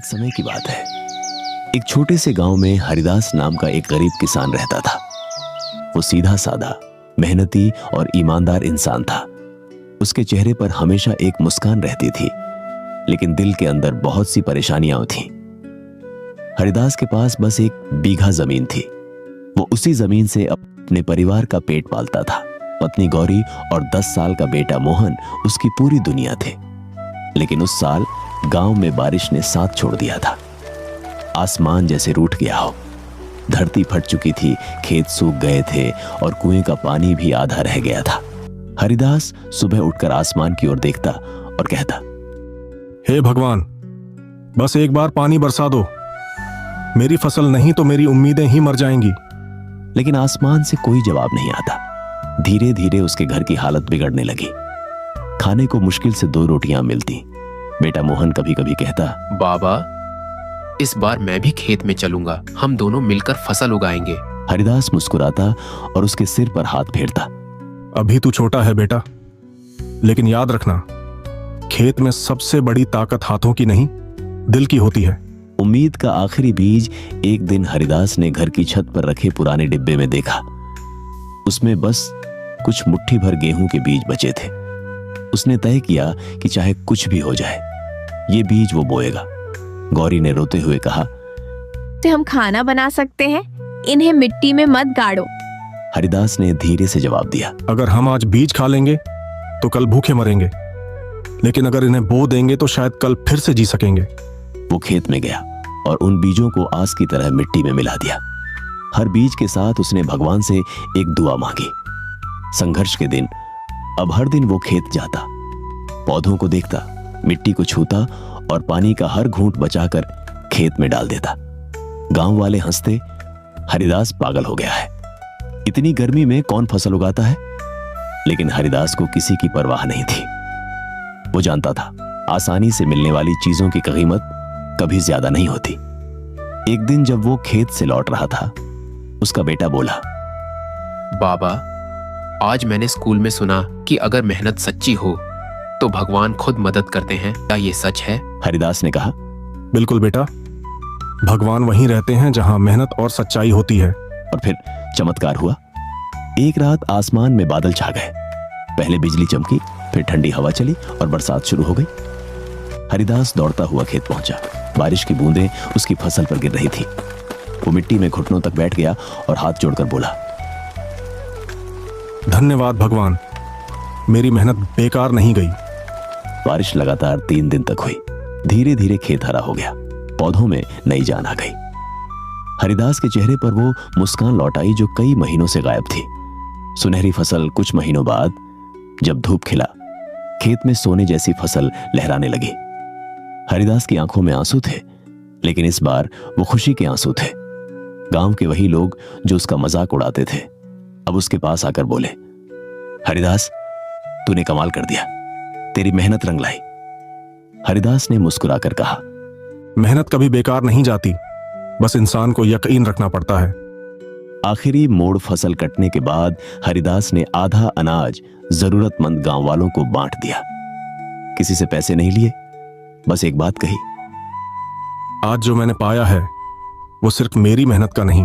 समय की बात है। एक छोटे से गांव में हरिदास नाम का एक गरीब किसान रहता था। वो सीधा साधा, मेहनती और ईमानदार इंसान था। उसके चेहरे पर हमेशा एक मुस्कान रहती थी, लेकिन दिल के अंदर बहुत सी परेशानियां थीं। हरिदास के पास बस 1 बीघा जमीन थी। वो उसी जमीन से अपने परिवार का पेट पालता था। पत्नी गौरी और 10 साल का बेटा मोहन उसकी पूरी दुनिया थे। लेकिन उस साल गांव में बारिश ने साथ छोड़ दिया था। आसमान जैसे रूठ गया हो। धरती फट चुकी थी, खेत सूख गए थे और कुएं का पानी भी आधा रह गया था। हरिदास सुबह उठकर आसमान की ओर देखता और कहता, हे भगवान, बस एक बार पानी बरसा दो। मेरी फसल नहीं तो मेरी उम्मीदें ही मर जाएंगी। लेकिन आसमान से कोई जवाब नहीं आता। धीरे धीरे उसके घर की हालत बिगड़ने लगी। खाने को मुश्किल से 2 रोटियां मिलती। बेटा मोहन कभी कभी कहता, बाबा, इस बार मैं भी खेत में चलूंगा, हम दोनों मिलकर फसल उगाएंगे। हरिदास मुस्कुराता और उसके सिर पर हाथ फेरता। अभी तू छोटा है बेटा, लेकिन याद रखना, खेत में सबसे बड़ी ताकत हाथों की नहीं, दिल की होती है। उम्मीद का आखिरी बीज एक दिन हरिदास ने घर की छत पर रखे पुराने डिब्बे में देखा। उसमें बस कुछ मुट्ठी भर गेहूं के बीज बचे थे। उसने तय किया कि चाहे कुछ भी हो जाए, ये बीज वो बोएगा। गौरी ने रोते हुए कहा, तो हम खाना बना सकते हैं, इन्हें मिट्टी में मत गाड़ो। हरिदास ने धीरे से जवाब दिया, अगर हम आज बीज खा लेंगे तो कल भूखे मरेंगे, लेकिन अगर इन्हें बो देंगे तो शायद कल फिर से जी सकेंगे। वो खेत में गया और उन बीजों को आस की तरह मिट्टी में मिला दिया। हर बीज के साथ उसने भगवान से एक दुआ मांगी। संघर्ष के दिन अब हर दिन वो खेत जाता, पौधों को देखता, मिट्टी को छूता और पानी का हर घूंट बचाकर खेत में डाल देता। गांव वाले हंसते, हरिदास पागल हो गया है, इतनी गर्मी में कौन फसल उगाता है। लेकिन हरिदास को किसी की परवाह नहीं थी। वो जानता था, आसानी से मिलने वाली चीजों की कीमत कभी ज्यादा नहीं होती। एक दिन जब वो खेत से लौट रहा था, उसका बेटा बोला, बाबा, आज मैंने स्कूल में सुना कि अगर मेहनत सच्ची हो तो भगवान खुद मदद करते हैं। क्या ये सच है? हरिदास ने कहा, बिल्कुल बेटा, भगवान वहीं रहते हैं जहां मेहनत और सच्चाई होती है। और फिर चमत्कार हुआ। एक रात आसमान में बादल छा गए। पहले बिजली चमकी, फिर ठंडी हवा चली और बरसात शुरू हो गई। हरिदास दौड़ता हुआ खेत पहुंचा। बारिश की बूंदें उसकी फसल पर गिर रही थी। वो मिट्टी में घुटनों तक बैठ गया और हाथ जोड़कर बोला, धन्यवाद भगवान, मेरी मेहनत बेकार नहीं गई। बारिश लगातार 3 दिन तक हुई। धीरे धीरे खेत हरा हो गया, पौधों में नई जान आ गई। हरिदास के चेहरे पर वो मुस्कान लौट आई जो कई महीनों से गायब थी। सुनहरी फसल कुछ महीनों बाद जब धूप खिला, खेत में सोने जैसी फसल लहराने लगी। हरिदास की आंखों में आंसू थे, लेकिन इस बार वो खुशी के आंसू थे। गांव के वही लोग जो उसका मजाक उड़ाते थे, अब उसके पास आकर बोले, हरिदास, तूने कमाल कर दिया, तेरी मेहनत रंग लाई। हरिदास ने मुस्कुराकर कहा, मेहनत कभी बेकार नहीं जाती, बस इंसान को यकीन रखना पड़ता है। आखिरी मोड़ फसल कटने के बाद हरिदास ने आधा अनाज जरूरतमंद गांव वालों को बांट दिया। किसी से पैसे नहीं लिए, बस एक बात कही, आज जो मैंने पाया है वो सिर्फ मेरी मेहनत का नहीं,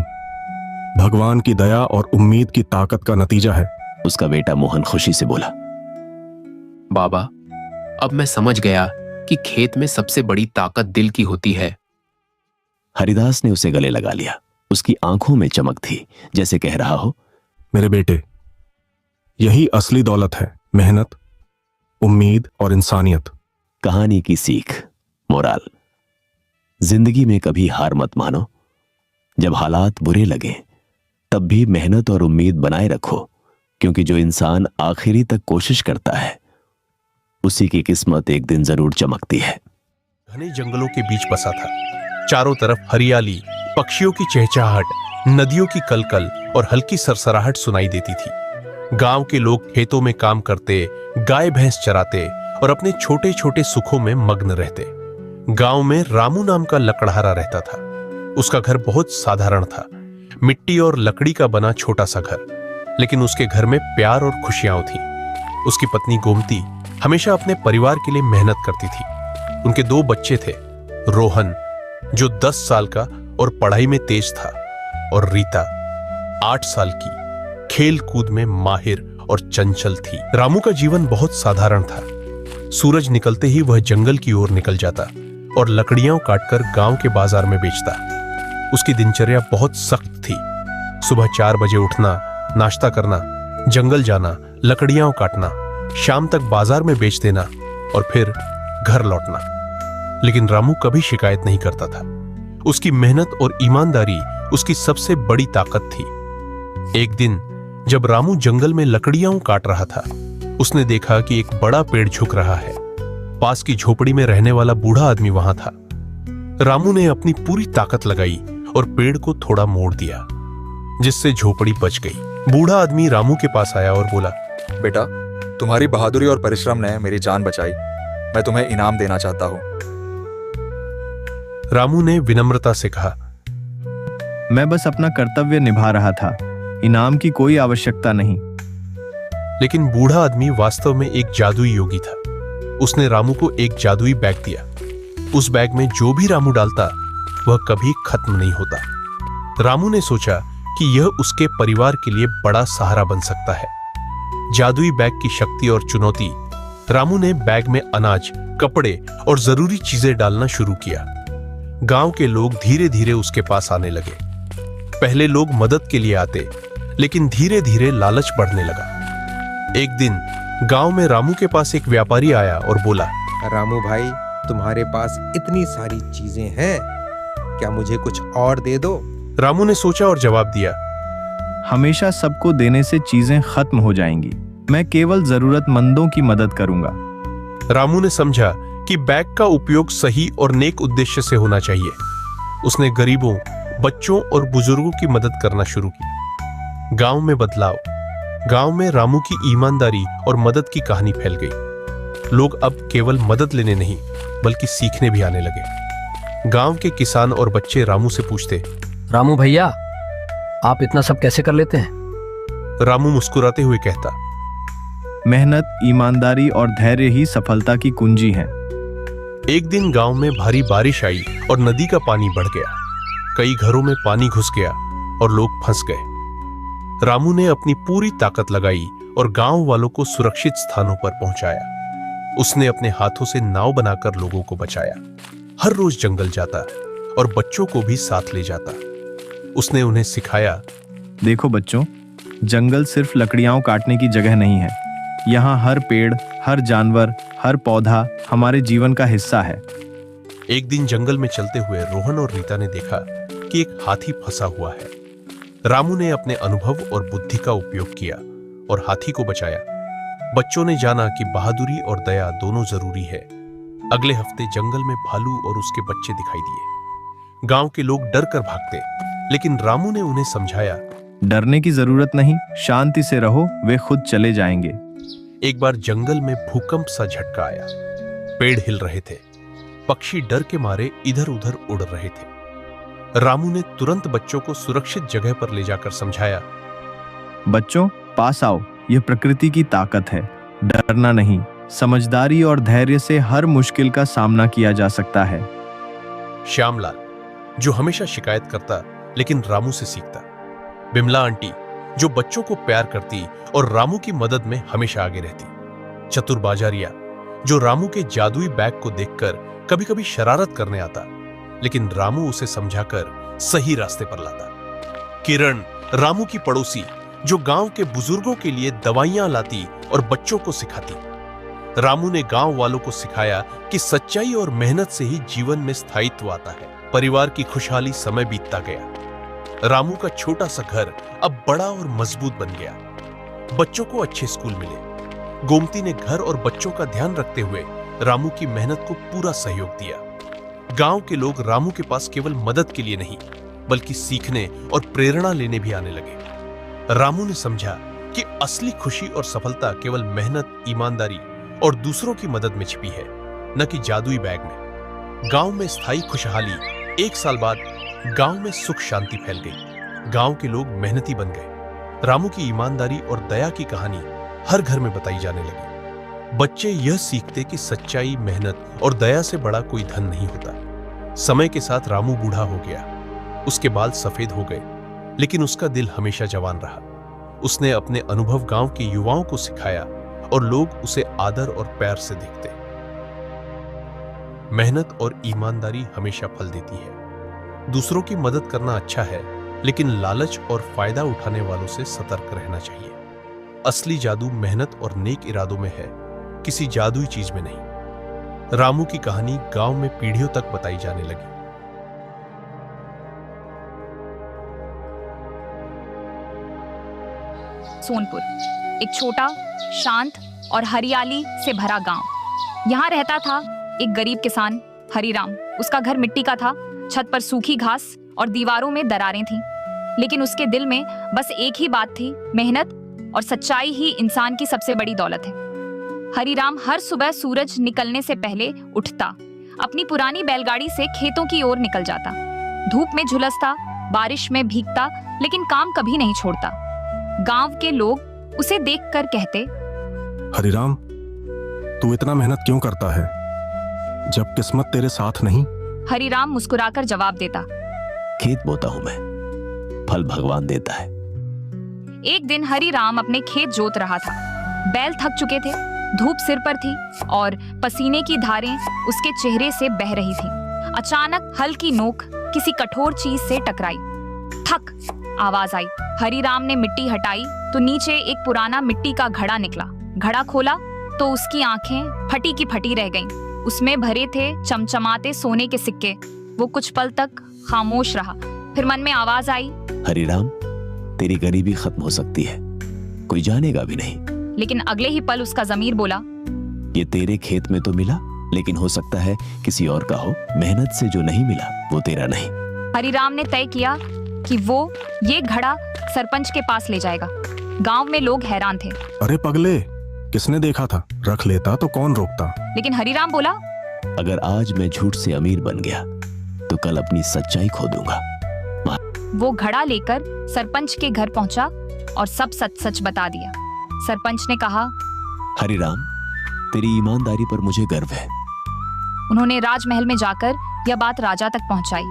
भगवान की दया और उम्मीद की ताकत का नतीजा है। उसका बेटा मोहन खुशी से बोला, बाबा, अब मैं समझ गया कि खेत में सबसे बड़ी ताकत दिल की होती है। हरिदास ने उसे गले लगा लिया। उसकी आंखों में चमक थी, जैसे कह रहा हो, मेरे बेटे, यही असली दौलत है, मेहनत, उम्मीद और इंसानियत। कहानी की सीख, मोराल, जिंदगी में कभी हार मत मानो। जब हालात बुरे लगे तब भी मेहनत और उम्मीद बनाए रखो, क्योंकि जो इंसान आखिरी तक कोशिश करता है उसी की किस्मत एक दिन जरूर चमकती है। घने जंगलों के बीच बसा था। चारों तरफ हरियाली, पक्षियों की चहचहाहट, नदियों की कलकल और हल्की सरसराहट सुनाई देती थी। गांव के लोग खेतों में काम करते, गाय भैंस चराते और अपने छोटे छोटे सुखों में मग्न रहते। गांव में रामू नाम का लकड़हारा रहता था। उसका घर बहुत साधारण था, मिट्टी और लकड़ी का बना छोटा सा घर, लेकिन उसके घर में प्यार और खुशियां थीं। उसकी पत्नी गोमती हमेशा अपने परिवार के लिए मेहनत करती थी। उनके 2 बच्चे थे, रोहन जो 10 साल का और पढ़ाई में तेज था, और रीता 8 साल की, खेल कूद में माहिर और चंचल थी। रामू का जीवन बहुत साधारण था। सूरज निकलते ही वह जंगल की ओर निकल जाता और लकड़ियां काटकर गांव के बाजार में बेचता। उसकी दिनचर्या बहुत सख्त थी। सुबह 4 बजे उठना, नाश्ता करना, जंगल जाना, लकड़ियां काटना, शाम तक बाजार में बेच देना और फिर घर लौटना। लेकिन रामू कभी शिकायत नहीं करता था। उसकी मेहनत और ईमानदारी उसकी सबसे बड़ी ताकत थी। एक दिन जब रामू जंगल में लकड़ियां काट रहा था, उसने देखा कि एक बड़ा पेड़ झुक रहा है। पास की झोपड़ी में रहने वाला बूढ़ा आदमी वहां था। रामू ने अपनी पूरी ताकत लगाई और पेड़ को थोड़ा मोड़ दिया, जिससे झोपड़ी बच गई। बूढ़ा आदमी रामू के पास आया और बोला, बेटा, तुम्हारी बहादुरी और परिश्रम ने मेरी जान बचाई। मैं तुम्हें इनाम देना चाहता हूँ। रामू ने विनम्रता से कहा, मैं बस अपना कर्तव्य निभा रहा था, इनाम की कोई आवश्यकता नहीं। लेकिन बूढ़ा आदमी वास्तव में एक जादुई योगी था। उसने रामू को एक जादुई बैग दिया। उस बैग में जो भी रामू डालता वह कभी खत्म नहीं होता। रामू ने सोचा कि यह उसके परिवार के लिए बड़ा सहारा बन सकता है। जादुई बैग की शक्ति और चुनौती। रामू ने बैग में अनाज, कपड़े और जरूरी चीजें डालना शुरू किया। गांव के लोग धीरे धीरे उसके पास आने लगे। पहले लोग मदद के लिए आते, लेकिन धीरे धीरे लालच बढ़ने लगा। एक दिन गांव में रामू के पास एक व्यापारी आया और बोला, रामू भाई, तुम्हारे पास इतनी सारी चीजें हैं, क्या मुझे कुछ और दे दो? रामू ने सोचा और जवाब दिया, हमेशा सबको देने से चीजें खत्म हो जाएंगी। मैं केवल जरूरतमंदों की मदद करूंगा। रामू ने समझा कि बैग का उपयोग सही और नेक उद्देश्य से होना चाहिए। उसने गरीबों, बच्चों और बुजुर्गों की मदद करना शुरू की। गांव में बदलाव। गांव में रामू की ईमानदारी और मदद की कहानी फैल गई। लोग अब केवल मदद लेने नहीं, बल्कि सीखने भी आने लगे। गांव के किसान और बच्चे रामू से पूछते, रामू भैया, आप इतना सब कैसे कर लेते हैं? रामू मुस्कुराते हुए कहता, मेहनत, ईमानदारी और धैर्य ही सफलता की कुंजी है। एक दिन गांव में भारी बारिश आई और नदी का पानी बढ़ गया। कई घरों में पानी घुस गया और लोग फंस गए। रामू ने अपनी पूरी ताकत लगाई और गांव वालों को सुरक्षित स्थानों पर पहुंचाया। उसने अपने हाथों से नाव बनाकर लोगों को बचाया। हर रोज जंगल जाता और बच्चों को भी साथ ले जाता। उसने उन्हें सिखाया, देखो बच्चों, जंगल सिर्फ लकड़ियां काटने की जगह नहीं है। यहाँ हर पेड़, हर जानवर, हर पौधा हमारे जीवन का हिस्सा है। एक दिन जंगल में चलते हुए रोहन और रीता ने देखा कि एक हाथी फंसा हुआ है। रामू ने अपने अनुभव और बुद्धि का उपयोग किया और हाथी को बचाया। बच्चों ने जाना कि बहादुरी और दया दोनों जरूरी है। अगले हफ्ते जंगल में भालू और उसके बच्चे दिखाई दिए। गांव के लोग डर कर भागते, लेकिन रामू ने उन्हें समझाया, डरने की जरूरत नहीं, शांति से रहो, वे खुद चले जाएंगे। एक बार जंगल में भूकंप सा झटका आया। पेड़ हिल रहे थे। पक्षी डर के मारे इधर उधर उड़ रहे थे। रामू ने तुरंत बच्चों को सुरक्षित जगह पर ले जाकर समझाया, बच्चों, पास आओ, यह प्रकृति की ताकत है। डरना नहीं, समझदारी और धैर्य से हर मुश्किल का सामना किया जा सकता है। श्यामलाल, जो हमेशा शिकायत करता लेकिन रामू से सीखता। बिमला आंटी, जो बच्चों को प्यार करती और रामू की मदद में हमेशा आगे रहती। चतुर बाजारिया, जो रामू के जादुई बैग को देखकर कभी कभी शरारत करने आता, लेकिन रामू उसे समझाकर सही रास्ते पर लाता। किरण, रामू की पड़ोसी, जो गांव के बुजुर्गों के लिए दवाइयां लाती और बच्चों को सिखाती। रामू ने गांव वालों को सिखाया कि सच्चाई और मेहनत से ही जीवन में स्थायित्व आता है। परिवार की खुशहाली समय बीतता गया। रामू का छोटा सा घर अब बड़ा और मजबूत बन गया। बच्चों को अच्छे स्कूल मिले। गोमती ने घर और बच्चों का ध्यान रखते हुए रामू की मेहनत को पूरा सहयोग दिया। गांव के लोग रामू के पास केवल मदद के लिए नहीं, बल्कि सीखने और प्रेरणा लेने भी आने लगे। रामू ने समझा कि असली खुशी और सफलता केवल मेहनत, ईमानदारी और दूसरों की मदद में छिपी है, न कि जादुई बैग में। गांव में स्थायी खुशहाली। 1 साल बाद गांव में सुख शांति फैल गई। गांव के लोग मेहनती बन गए। रामू की ईमानदारी और दया की कहानी हर घर में बताई जाने लगी। बच्चे यह सीखते कि सच्चाई, मेहनत और दया से बड़ा कोई धन नहीं होता। समय के साथ रामू बूढ़ा हो गया। उसके बाल सफेद हो गए, लेकिन उसका दिल हमेशा जवान रहा। उसने अपने अनुभव गांव के युवाओं को सिखाया और लोग उसे आदर और प्यार से देखते। मेहनत और ईमानदारी हमेशा फल देती है। दूसरों की मदद करना अच्छा है, लेकिन लालच और फायदा उठाने वालों से सतर्क रहना चाहिए। असली जादू मेहनत और नेक इरादों में है, किसी जादुई चीज में नहीं। रामू की कहानी गांव में पीढ़ियों तक बताई जाने लगी। सोनपुर एक छोटा, शांत और हरियाली से भरा गांव। यहाँ रहता था एक गरीब किसान हरिराम। उसका घर मिट्टी का था, छत पर सूखी घास और दीवारों में दरारें थीं। लेकिन उसके दिल में बस एक ही बात थी, मेहनत और सच्चाई ही इंसान की सबसे बड़ी दौलत है। हरिराम हर सुबह सूरज निकलने से पहले उठता, अपनी पुरानी बैलगाड़ी से खेतों की ओर निकल जाता। धूप में झुलसता, बारिश में भीगता, लेकिन काम कभी नहीं छोड़ता। गांव के लोग उसे देखकर कहते, हरिराम, तू इतना मेहनत क्यों करता है जब किस्मत तेरे साथ नहीं? हरिराम मुस्कुराकर जवाब देता, खेत बोता हूं मैं, फल भगवान देता है। एक दिन हरिराम अपने खेत जोत रहा था। बैल थक चुके थे, धूप सिर पर थी और पसीने की धारें उसके चेहरे से बह रही थीं। अचानक हल की नोक किसी कठोर चीज से टकराई। ठक आवाज आई। हरिराम ने मिट्टी हटाई तो नीचे एक पुराना मिट्टी का घड़ा निकला। घड़ा खोला तो उसकी आंखें फटी की फटी रह गईं। उसमें भरे थे चमचमाते सोने के सिक्के। वो कुछ पल तक खामोश रहा, फिर मन में आवाज आई, हरिराम, तेरी गरीबी खत्म हो सकती है, कोई जानेगा भी नहीं। लेकिन अगले ही पल उसका ज़मीर बोला, ये तेरे खेत में तो मिला, लेकिन हो सकता है किसी और का हो। मेहनत से जो नहीं मिला वो तेरा नहीं। हरिराम ने तय किया कि वो ये घड़ा सरपंच के पास ले जाएगा। गांव में लोग हैरान थे। अरे पगले, किसने देखा था? रख लेता तो कौन रोकता? लेकिन हरिराम बोला, अगर आज मैं झूठ से अमीर बन गया तो कल अपनी सच्चाई खो दूंगा। वो घड़ा लेकर सरपंच के घर पहुंचा और सब सच सच बता दिया। सरपंच ने कहा, हरिराम, तेरी ईमानदारी पर मुझे गर्व है। उन्होंने राजमहल में जाकर यह बात राजा तक पहुंचाई।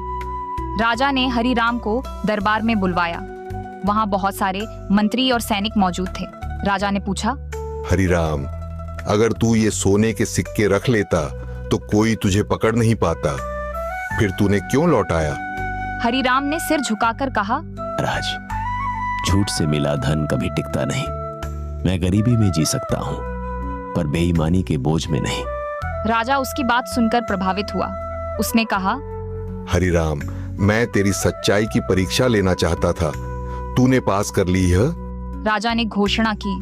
राजा ने हरिराम को दरबार में बुलवाया। वहां बहुत सारे मंत्री और सैनिक मौजूद थे। राजा ने पूछा, हरिराम, अगर तू ये सोने के सिक्के रख लेता तो कोई तुझे पकड़ नहीं पाता, फिर तूने क्यों लौटाया? हरिराम ने सिर झुकाकर कहा, राज, झूठ से मिला धन कभी टिकता नहीं। मैं गरीबी में जी सकता हूँ, पर बेईमानी के बोझ में नहीं। राजा उसकी बात सुनकर प्रभावित हुआ। उसने कहा, हरिराम, मैं तेरी सच्चाई की परीक्षा लेना चाहता था, तूने पास कर ली है। राजा ने घोषणा की,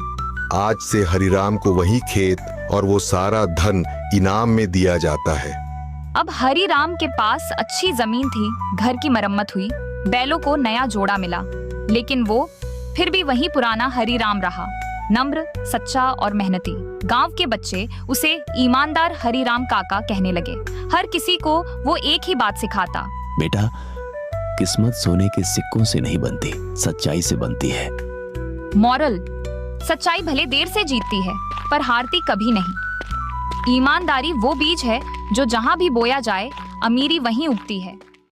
आज से हरिराम को वही खेत और वो सारा धन इनाम में दिया जाता है। अब हरिराम के पास अच्छी जमीन थी, घर की मरम्मत हुई, बैलों को नया जोड़ा मिला, लेकिन वो फिर भी वही पुराना हरिराम रहा, नम्र, सच्चा और मेहनती। गांव के बच्चे उसे ईमानदार हरिराम काका कहने लगे। हर किसी को वो एक ही बात सिखाता, बेटा, किस्मत सोने के सिक्कों से नहीं बनती, सच्चाई से बनती है। मॉरल, सच्चाई भले देर से जीतती है, पर हारती कभी नहीं। ईमानदारी वो बीज है जो जहां भी बोया जाए, अमीरी वहीं उगती है।